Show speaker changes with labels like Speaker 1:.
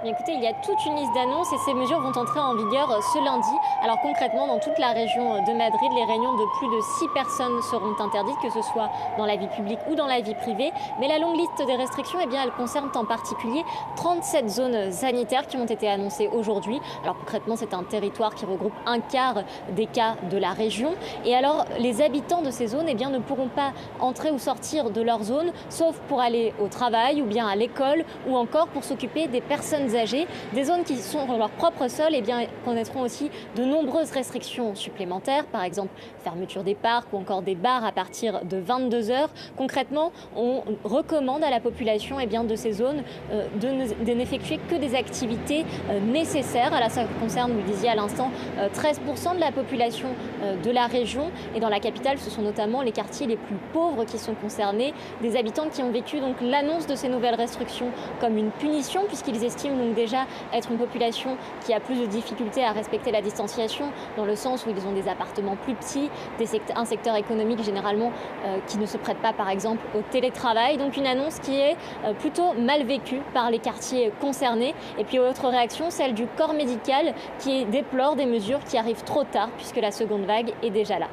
Speaker 1: Bien, écoutez, il y a toute une liste d'annonces et ces mesures vont entrer en vigueur ce lundi. Alors concrètement, dans toute la région de Madrid, les réunions de plus de 6 personnes seront interdites, que ce soit dans la vie publique ou dans la vie privée. Mais la longue liste des restrictions, eh bien, elle concerne en particulier 37 zones sanitaires qui ont été annoncées aujourd'hui. Alors concrètement, c'est un territoire qui regroupe un quart des cas de la région. Et alors, les habitants de ces zones, eh bien, ne pourront pas entrer ou sortir de leur zone, sauf pour aller au travail ou bien à l'école ou encore pour s'occuper des personnes âgées. Des zones qui sont dans leur propre sol, eh bien, connaîtront aussi de nombreuses restrictions supplémentaires, par exemple fermeture des parcs ou encore des bars à partir de 22 heures. Concrètement, on recommande à la population eh bien, de ces zones de n'effectuer que des activités nécessaires. Alors, ça concerne, vous le disiez à l'instant, 13% de la population de la région. Et dans la capitale, ce sont notamment les quartiers les plus pauvres qui sont concernés. Des habitants qui ont vécu donc l'annonce de ces nouvelles restrictions comme une punition, puisqu'ils estiment donc déjà être une population qui a plus de difficultés à respecter la distanciation, dans le sens où ils ont des appartements plus petits, un secteur économique généralement qui ne se prête pas par exemple au télétravail. Donc une annonce qui est plutôt mal vécue par les quartiers concernés. Et puis autre réaction, celle du corps médical qui déplore des mesures qui arrivent trop tard puisque la seconde vague est déjà là.